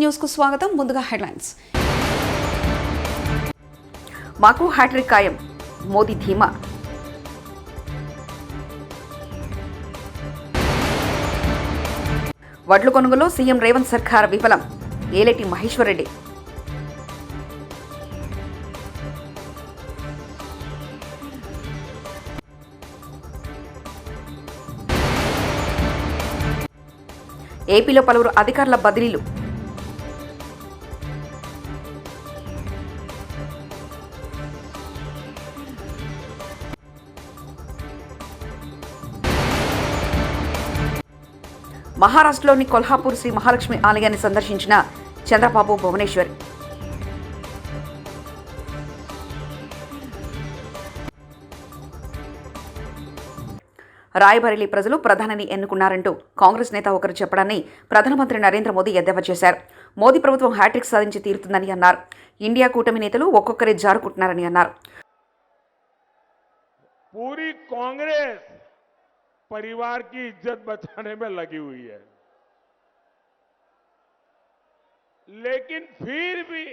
News కు స్వాగతం. ముందుగా హెడ్లైన్స్. మాకు హ్యాట్రిక్ ఖాయం, మోదీ ధీమా. వడ్లు కొనుగోలు సీఎం రేవంత్ సర్కార్ విఫలం, ఏలేటి మహేశ్వర్ రెడ్డి. ఏపీలో పలువురు అధికారుల బదిలీలు. మహారాష్ట్రలోని కొల్హాపూర్ శ్రీ మహాలక్ష్మి ఆలయాన్ని సందర్శించిన చంద్రబాబు, భువనేశ్వర్. రాయబరేలీ ప్రజలు ప్రధానిని ఎన్నుకున్నారంటూ కాంగ్రెస్ నేత ఒకరు చెప్పడాన్ని ప్రధానమంత్రి నరేంద్ర మోదీ ఎద్దేవా చేశారు. మోదీ ప్రభుత్వం హ్యాట్రిక్ సాధించి తీరుతుందని అన్నారు. ఇండియా కూటమి నేతలు ఒక్కొక్కరే జారుకుంటున్నారని అన్నారు. पूरी कांग्रेस परिवार की इज्जत बचाने में लगी हुई है, लेकिन फिर भी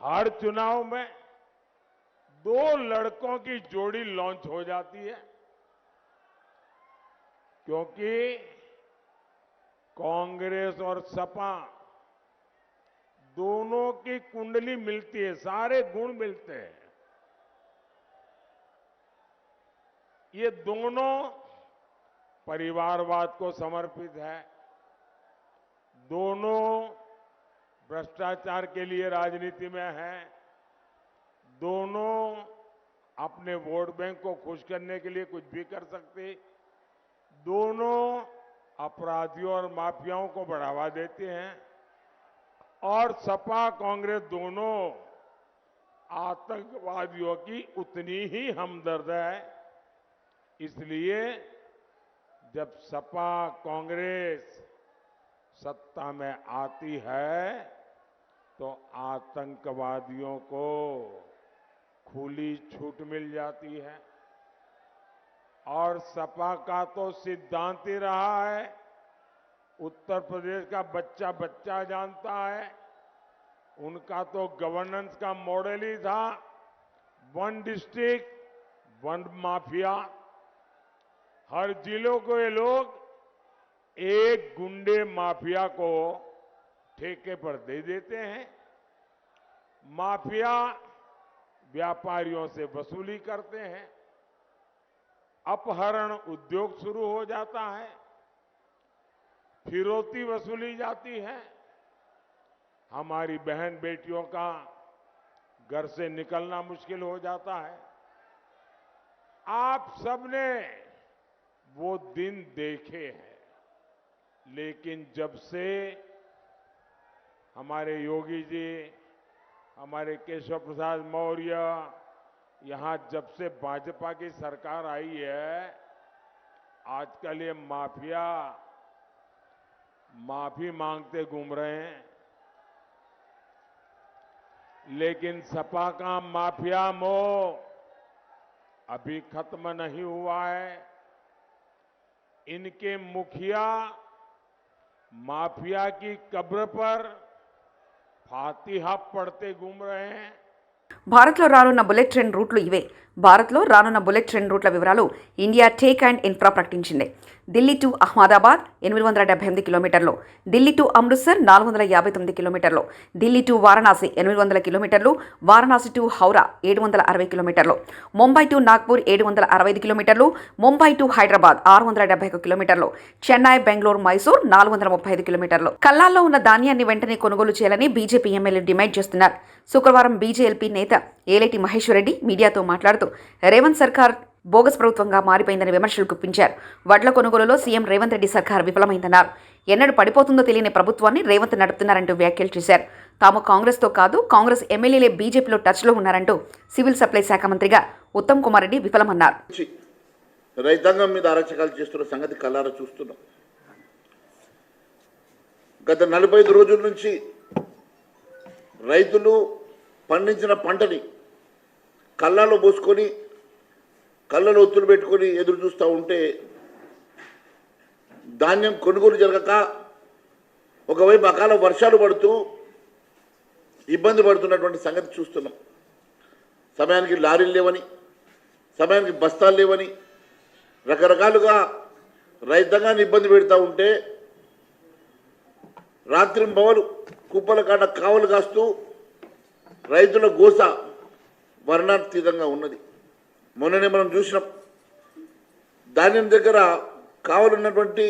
हर चुनाव में दो लड़कों की जोड़ी लॉन्च हो जाती है, क्योंकि कांग्रेस और सपा दोनों की कुंडली मिलती है, सारे गुण मिलते हैं. ये दोनों परिवारवाद को समर्पित है, दोनों भ्रष्टाचार के लिए राजनीति में है, दोनों अपने वोट बैंक को खुश करने के लिए कुछ भी कर सकते, दोनों अपराधियों और माफियाओं को बढ़ावा देते हैं, और सपा कांग्रेस दोनों आतंकवादियों की उतनी ही हमदर्द है. इसलिए जब सपा कांग्रेस सत्ता में आती है तो आतंकवादियों को खुली छूट मिल जाती है. और सपा का तो सिद्धांत ही रहा है, उत्तर प्रदेश का बच्चा बच्चा जानता है, उनका तो गवर्नेंस का मॉडल ही था, वन डिस्ट्रिक्ट वन माफिया. हर जिलों को ये लोग एक गुंडे माफिया को ठेके पर दे देते हैं. माफिया व्यापारियों से वसूली करते हैं, अपहरण उद्योग शुरू हो जाता है, फिरौती वसूली जाती है, हमारी बहन बेटियों का घर से निकलना मुश्किल हो जाता है. आप सबने वो दिन देखे हैं, लेकिन जब से हमारे योगी जी, हमारे केशव प्रसाद मौर्य, यहां जब से भाजपा की सरकार आई है, आजकल ये माफिया माफी मांगते घूम रहे हैं, लेकिन सपा का माफिया मोह अभी खत्म नहीं हुआ है. इनके मुखिया माफिया की कब्र पर फातिहा पढ़ते घूम रहे हैं. భారత్లో రానున్న బుల్లెట్ ట్రైన్ రూట్లు ఇవే. భారత్లో రానున్న బుల్లెట్ ట్రైన్ రూట్ల వివరాలు ఇండియా టేక్ అండ్ ఇన్ఫ్రా ప్రకటించింది. ఢిల్లీ టు అహ్మదాబాద్ 878 కిలోమీటర్లు, ఢిల్లీ టు అమృత్సర్ 459 కిలోమీటర్లు, ఢిల్లీ టు వారణాసి 800 కిలోమీటర్లు, వారణాసి టు హౌరా 760 కిలోమీటర్లు, ముంబై టు నాగ్పూర్ 765 కిలోమీటర్లు, ముంబై టు హైదరాబాద్ 671 కిలోమీటర్లు, చెన్నై, బెంగళూరు, మైసూర్ 435 కిలోమీటర్లు. కల్లాల్లో ఉన్న ధాన్యాన్ని వెంటనే కొనుగోలు చేయాలని బీజేపీ ఎమ్మెల్యేలు డిమాండ్ చేస్తున్నారు. శుక్రవారం బీజేఎల్పీ నేత ఏలేటి మహేశ్వర్ రెడ్డి మీడియాతో మాట్లాడుతూ రేవంత్ సర్కార్ బోగస్ ప్రభుత్వంగా మారిపోయిందని విమర్శలు గుప్పించారు. వడ్ల కొనుగోలులో సీఎం రేవంత్ రెడ్డి సర్కార్ విఫలమైందన్నారు. ఎన్నడూ పడిపోతుందో తెలియని ప్రభుత్వాన్ని రేవంత్ నడుపుతున్నారంటూ వ్యాఖ్యలు చేశారు. తాము కాంగ్రెస్తో కాదు, కాంగ్రెస్ ఎమ్మెల్యేలే బీజేపీలో టచ్లో ఉన్నారంటూ సివిల్ సప్లై శాఖ మంత్రిగా ఉత్తమ్ కుమార్ రెడ్డి విఫలమన్నారు. రైతాంగం మీద అరాచకాలు చేస్తున్న సంగతి కల్లారా చూస్తున్నాం. గత 45 రోజుల నుంచి రైతులు పండించిన పంటని కళ్ళలో పోసుకొని కళ్ళలో ఒత్తులు పెట్టుకొని ఎదురు చూస్తూ ఉంటే ధాన్యం కొనుగోలు జరగక ఒకవైపు అకాల వర్షాలు పడుతూ ఇబ్బంది పడుతున్నటువంటి సంగతి చూస్తున్నాం. సమయానికి లారీలు లేవని, సమయానికి బస్తాలు లేవని, రకరకాలుగా రైతాంగాన్ని ఇబ్బంది పెడతా ఉంటే రాత్రి పవలు కుప్పల కాడ కావలు కాస్తూ రైతుల గోస వర్ణాతీతంగా ఉన్నది. మొన్ననే మనం చూసినాం, ధాన్యం దగ్గర కావలున్నటువంటి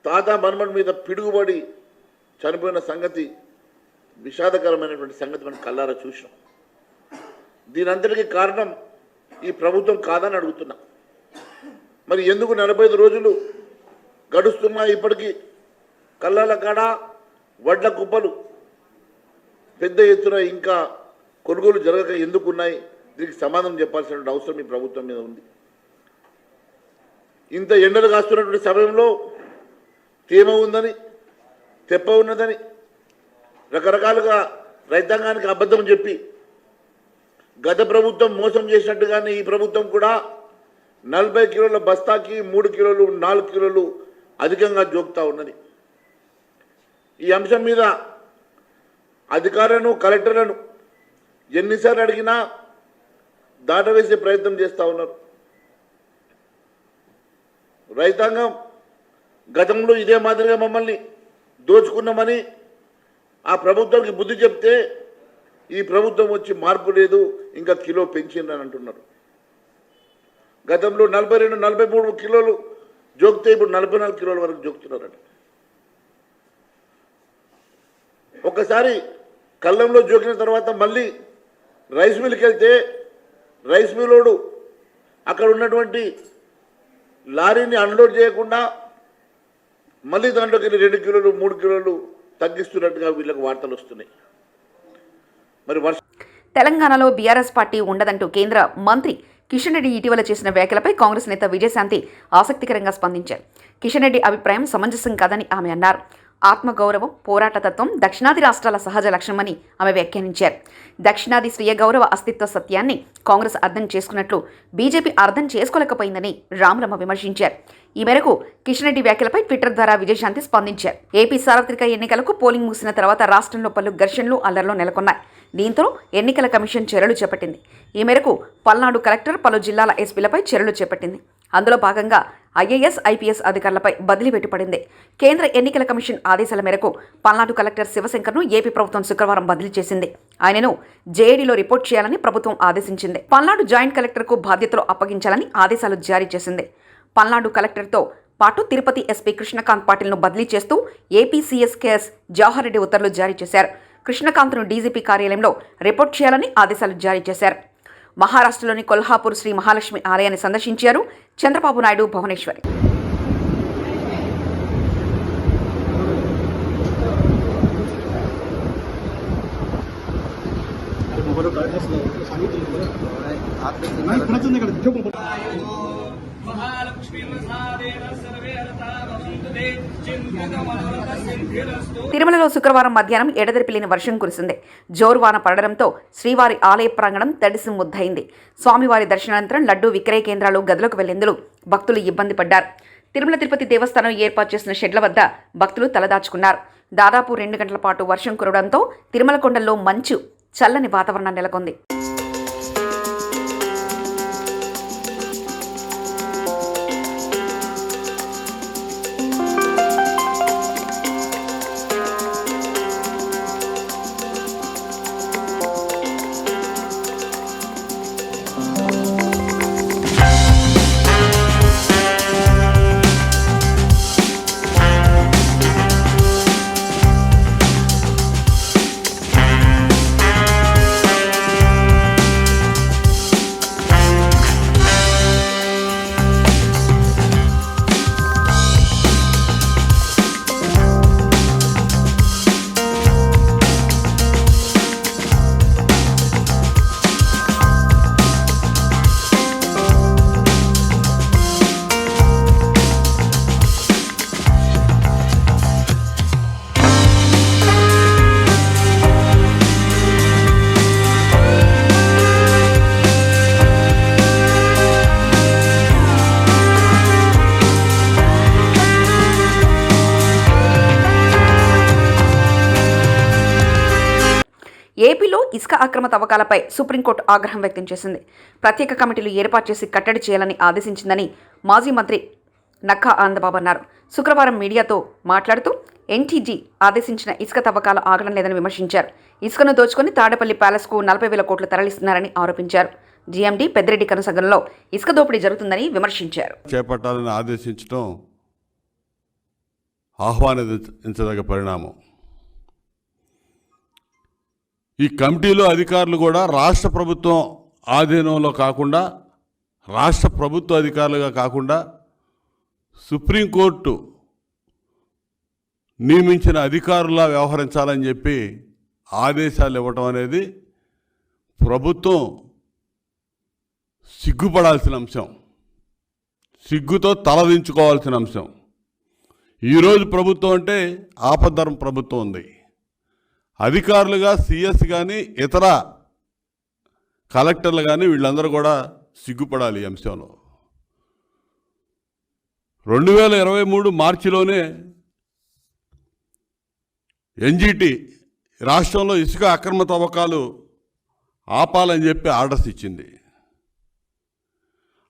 తాత మన్మడి మీద పిడుగుబడి చనిపోయిన సంగతి, విషాదకరమైనటువంటి సంగతి మనం కళ్ళారా చూసినాం. దీనంతటికీ కారణం ఈ ప్రభుత్వం కాదని అడుగుతున్నా. మరి ఎందుకు 45 రోజులు గడుస్తున్నా ఇప్పటికీ కళ్ళాల కాడ వడ్ల కుప్పలు పెద్ద ఎత్తున ఇంకా కొనుగోలు జరగక ఎందుకున్నాయి? దీనికి సమాధానం చెప్పాల్సిన అవసరం ఈ ప్రభుత్వం మీద ఉంది. ఇంత ఎండలు కాస్తున్నటువంటి సమయంలో తేమ ఉందని, తెప్ప ఉన్నదని రకరకాలుగా రైతాంగానికి అబద్ధం చెప్పి గత ప్రభుత్వం మోసం చేసినట్టుగానే ఈ ప్రభుత్వం కూడా 40 కిలోల బస్తాకి 3 కిలోలు 4 కిలోలు అధికంగా జోకుతా ఉన్నది. ఈ అంశం మీద అధికారులను, కలెక్టర్లను ఎన్నిసార్లు అడిగినా దాటవేసే ప్రయత్నం చేస్తూ ఉన్నారు. రైతాంగం గతంలో ఇదే మాదిరిగా మమ్మల్ని దోచుకున్నామని ఆ ప్రభుత్వానికి బుద్ధి చెప్తే ఈ ప్రభుత్వం వచ్చి మార్పు లేదు, ఇంకా కిలో పెంచిందని అంటున్నారు. గతంలో 42, 43 కిలోలు జోక్తే ఇప్పుడు 44 కిలోల వరకు జోకుతున్నారట. ఒకసారి కళ్ళంలో జోకిన తర్వాత మళ్ళీ రైస్ మిల్కి వెళ్తే రైస్ మిల్లోడు అక్కడ ఉన్నటువంటి లారీని అన్లోడ్ చేయకుండా మళ్ళీ దాంట్లోకి 2 కిలోలు 3 కిలోలు తగ్గిస్తున్నట్టుగా వీళ్ళకి వార్తలు వస్తున్నాయి. మరి తెలంగాణలో బీఆర్ఎస్ పార్టీ ఉండదంటూ కేంద్ర మంత్రి కిషన్ రెడ్డి ఇటీవల చేసిన వ్యాఖ్యలపై కాంగ్రెస్ నేత విజయశాంతి ఆసక్తికరంగా స్పందించారు. కిషన్ రెడ్డి అభిప్రాయం సమంజసం కాదని ఆమె అన్నారు. ఆత్మగౌరవం, పోరాటతత్వం దక్షిణాది రాష్ట్రాల సహజ లక్ష్యమని ఆమె వ్యాఖ్యానించారు. దక్షిణాది స్వీయ గౌరవ అస్తిత్వ సత్యాన్ని కాంగ్రెస్ అర్థం చేసుకున్నట్లు బీజేపీ అర్థం చేసుకోలేకపోయిందని రామరమ్మ విమర్శించారు. ఈ మేరకు కిషన్ రెడ్డి వ్యాఖ్యలపై ట్విట్టర్ ద్వారా విజయశాంతి స్పందించారు. ఏపీ సార్వత్రిక ఎన్నికలకు పోలింగ్ ముగిసిన తర్వాత రాష్ట్రంలో పలు ఘర్షణలు, అల్లర్లు నెలకొన్నాయి. దీంతో ఎన్నికల కమిషన్ చర్యలు చేపట్టింది. ఈ మేరకు పల్నాడు కలెక్టర్ పలు జిల్లాల ఎస్పీలపై చర్యలు చేపట్టింది. అందులో భాగంగా ఐఏఎస్, ఐపీఎస్ అధికారులపై బదిలీ పెట్టుబడింది. కేంద్ర ఎన్నికల కమిషన్ ఆదేశాల మేరకు పల్నాడు కలెక్టర్ శివశంకర్ను ఏపీ ప్రభుత్వం శుక్రవారం బదిలీ చేసింది. ఆయనను జేఏడీలో రిపోర్ట్ చేయాలని ప్రభుత్వం ఆదేశించింది. పల్నాడు జాయింట్ కలెక్టర్కు బాధ్యతలు అప్పగించాలని ఆదేశాలు జారీ చేసింది. పల్నాడు కలెక్టర్తో పాటు తిరుపతి ఎస్పీ కృష్ణకాంత్ పాటిల్ను బదిలీ చేస్తూ AP CS KS Jawahar Reddy ఉత్తర్వులు జారీ చేశారు. కృష్ణకాంత్ను డీజీపీ కార్యాలయంలో రిపోర్ట్ చేయాలని ఆదేశాలు జారీ చేశారు. మహారాష్ట్రలోని కొల్హాపూర్ శ్రీ మహాలక్ష్మి ఆలయాన్ని సందర్శించారు చంద్రబాబు నాయుడు, భువనేశ్వరి. తిరుమలలో శుక్రవారం మధ్యాహ్నం ఎడతెరిపి లేని వర్షం కురిసింది. జోరువాన పడడంతో శ్రీవారి ఆలయ ప్రాంగణం తడిసి ముద్దయింది. స్వామివారి దర్శనానంతరం లడ్డూ విక్రయ కేంద్రాలు గదులకు వెళ్లేందుకు భక్తులు ఇబ్బంది పడ్డారు. తిరుమల తిరుపతి దేవస్థానం ఏర్పాటు చేసిన షెడ్ల వద్ద భక్తులు తలదాచుకున్నారు. దాదాపు 2 గంటల పాటు వర్షం కురవడంతో తిరుమల కొండల్లో మంచు, చల్లని వాతావరణం నెలకొంది. ఏపీలో ఇసుక అక్రమ తవ్వకాలపై సుప్రీంకోర్టు ఆగ్రహం వ్యక్తం చేసింది. ప్రత్యేక కమిటీలు ఏర్పాటు చేసి కట్టడి చేయాలని ఆదేశించిందని మాజీ మంత్రి నక్కా ఆనందబాబు అన్నారు. శుక్రవారం మీడియాతో మాట్లాడుతూ ఎన్టీజీ ఆదేశించిన ఇసుక తవ్వకాలు ఆగడం లేదని విమర్శించారు. ఇసుకను దోచుకుని తాడేపల్లి ప్యాలెస్కు 40,000 కోట్లు తరలిస్తున్నారని ఆరోపించారు. జీఎండీ పెద్దిరెడ్డి కనుసగంలో ఇసుక దోపిడీ జరుగుతుందని విమర్శించారు. చేపట్టాలని ఆదేశించడం ఆహ్వానించదగ్గ పరిణామం. ఈ కమిటీలో అధికారులు కూడా రాష్ట్ర ప్రభుత్వం ఆధీనంలో కాకుండా, రాష్ట్ర ప్రభుత్వ అధికారులుగా కాకుండా సుప్రీంకోర్టు నియమించిన అధికారులా వ్యవహరించాలని చెప్పి ఆదేశాలు ఇవ్వటం అనేది ప్రభుత్వం సిగ్గుపడాల్సిన అంశం, సిగ్గుతో తలదించుకోవాల్సిన అంశం. ఈరోజు ప్రభుత్వం అంటే ఆపద్ధర్మ ప్రభుత్వం ఉంది. అధికారులుగా సిఎస్ కానీ ఇతర కలెక్టర్లు కానీ వీళ్ళందరూ కూడా సిగ్గుపడాలి ఈ అంశంలో. 2023 మార్చిలోనే ఎన్జిటి రాష్ట్రంలో ఇసుక అక్రమ తవ్వకాలు ఆపాలని చెప్పి ఆర్డర్స్ ఇచ్చింది.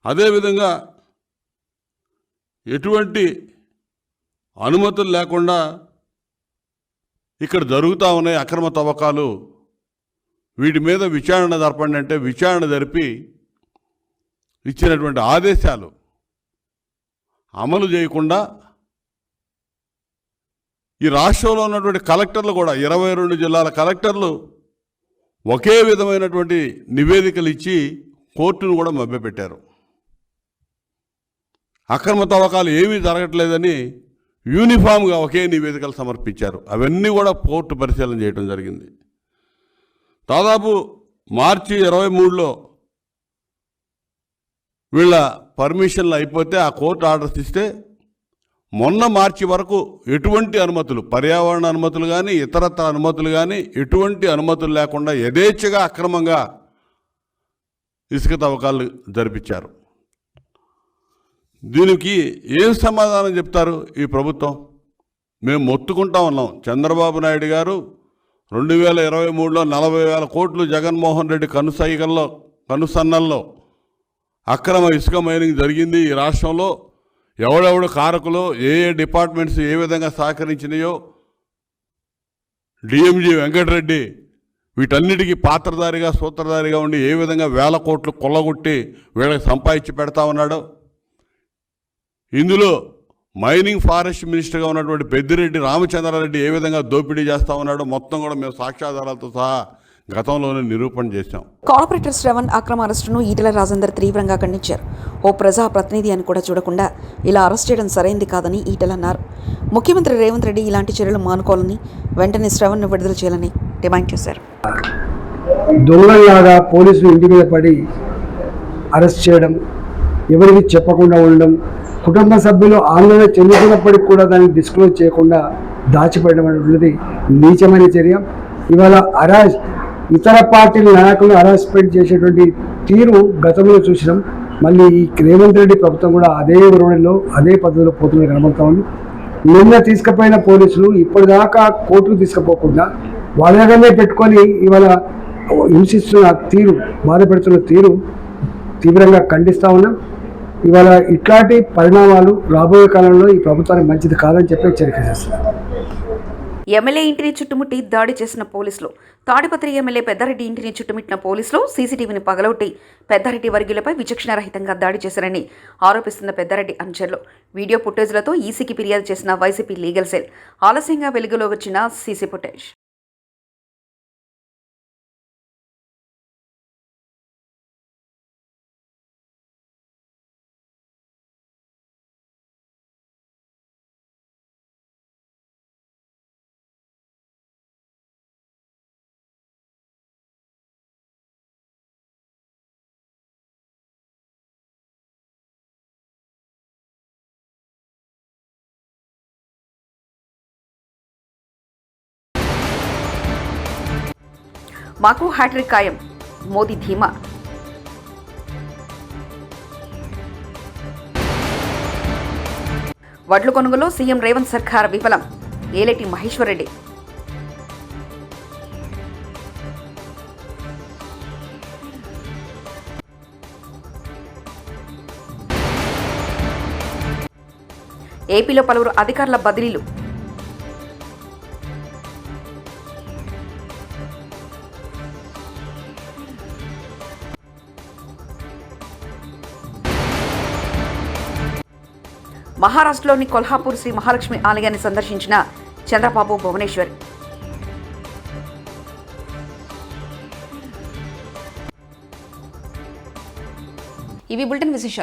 అదేవిధంగా ఎటువంటి అనుమతులు లేకుండా ఇక్కడ జరుగుతూ ఉన్నాయి అక్రమ తవ్వకాలు, వీటి మీద విచారణ జరపండి అంటే విచారణ జరిపి ఇచ్చినటువంటి ఆదేశాలు అమలు చేయకుండా ఈ రాష్ట్రంలో ఉన్నటువంటి కలెక్టర్లు కూడా 22 జిల్లాల కలెక్టర్లు ఒకే విధమైనటువంటి నివేదికలు ఇచ్చి కోర్టును కూడా మభ్యపెట్టారు. అక్రమ తవ్వకాలు ఏమీ జరగట్లేదని యూనిఫామ్గా ఒకే నివేదికలు సమర్పించారు. అవన్నీ కూడా కోర్టు పరిశీలన చేయడం జరిగింది. దాదాపు మార్చి 23లో వీళ్ళ పర్మిషన్లు అయిపోతే ఆ కోర్టు ఆర్డర్స్ ఇస్తే మొన్న మార్చి వరకు ఎటువంటి అనుమతులు, పర్యావరణ అనుమతులు కానీ ఇతరత్ర అనుమతులు కానీ ఎటువంటి అనుమతులు లేకుండా యథేచ్ఛగా అక్రమంగా ఇసుక తవ్వకాలు జరిపించారు. దీనికి ఏం సమాధానం చెప్తారు ఈ ప్రభుత్వం? మేము మొత్తుకుంటా ఉన్నాం. చంద్రబాబు నాయుడు గారు 2023లో 40,000 కోట్లు జగన్మోహన్ రెడ్డి కనుసన్నల్లో అక్రమ ఇసుక మైనింగ్ జరిగింది. ఈ రాష్ట్రంలో ఎవడెవడు కారకులు, ఏ డిపార్ట్మెంట్స్ ఏ విధంగా సహకరించినాయో, డిఎంజీ వెంకటరెడ్డి వీటన్నిటికీ పాత్రధారిగా సూత్రధారిగా ఉండి ఏ విధంగా 1,000 కోట్లు కొల్లగొట్టి వీళ్ళకి సంపాదించి పెడతా ఉన్నాడో, ఇందులో మైనింగ్ ఫారెస్ట్ మినిస్టర్గా ఉన్నటువంటి పెద్దిరెడ్డి రామచంద్రారెడ్డి ఏ విధంగా దోపిడీ చేస్తూ ఉన్నాడో మొత్తం కూడా మేము సాక్ష్యాధారాలతో సహా గతంలోనే నిరూపణ చేశాం. కార్పొరేటర్ శ్రవణ్ అక్రమ అరెస్టును ఈటెల రాజేందర్ తీవ్రంగా ఖండించారు. ఓ ప్రజా ప్రతినిధి అని కూడా చూడకుండా ఇలా అరెస్ట్ చేయడం సరైంది కాదని ఈటెల అన్నారు. ముఖ్యమంత్రి రేవంత్ రెడ్డి ఇలాంటి చర్యలు మానుకోవాలని, వెంటనే శ్రవణ్ను విడుదల చేయాలని డిమాండ్ చేశారు. దొంగలాగా పోలీసులు ఇంటి మీద పడి అరెస్ట్ చేయడం, ఎవరికి చెప్పకుండా ఉండడం, కుటుంబ సభ్యులు ఆందోళన చెందుతున్నప్పటికీ కూడా దాన్ని డిస్క్లోజ్ చేయకుండా దాచిపెట్టడం అనేటువంటిది నీచమైన చర్య. ఇవాళ ఇతర పార్టీల నాయకులను హరాస్మెంట్ చేసేటువంటి తీరు గతంలో చూసినాం. మళ్ళీ ఈ రేవంత్ రెడ్డి ప్రభుత్వం కూడా అదే ధోరణిలో అదే పద్ధతిలో పోతున్న కనబడతా ఉంది. నిన్న తీసుకుపోయిన పోలీసులు ఇప్పటిదాకా కోర్టుకు తీసుకుపోకుండా వాళ్ళ దగ్గరనే పెట్టుకొని ఇవాళ హింసిస్తున్న తీరు, బాధ పెడుతున్న తీరు తీవ్రంగా ఖండిస్తూ ఉన్నాం. ఇవాళ ఇట్లాంటి పరిణామాలు రాబోయే కాలంలో ఈ ప్రభుత్వానికి మంచిది కాదని చెప్పి హెచ్చరిక చేస్తున్నారు. ఎమ్మెల్యే ఇంటిని చుట్టుముట్టి దాడి చేసిన పోలీసులు. తాడిపత్రి ఎమ్మెల్యే పెద్దారెడ్డి ఇంటిని చుట్టుముట్టిన పోలీసులు సీసీటీవీని పగలగొట్టి పెద్దారెడ్డి వర్గీయులపై విచక్షణారహితంగా దాడి చేశారని ఆరోపిస్తున్న పెద్దారెడ్డి అనుచరులు. వీడియో ఫుటేజ్లతో ఈసీకి ఫిర్యాదు చేసిన వైసీపీ లీగల్ సెల్. ఆలస్యంగా వెలుగులోకి వచ్చిన సీసీ ఫుటేజ్. మాకు హ్యాట్రిక్ ఖాయం, మోదీ ధీమా. వడ్లు కొనుగోలు సీఎం రేవంత్ సర్కార్ విఫలం. ఏలేటి మహేశ్వర్ రెడ్డి. ఏపీలో పలువురు అధికారుల బదిలీలు. మహారాష్ట్రలోని కొల్హాపూర్ శ్రీ మహాలక్ష్మి ఆలయాన్ని సందర్శించిన చంద్రబాబు, భువనేశ్వర్. ఇవి బులెటిన్ విశేషాలు.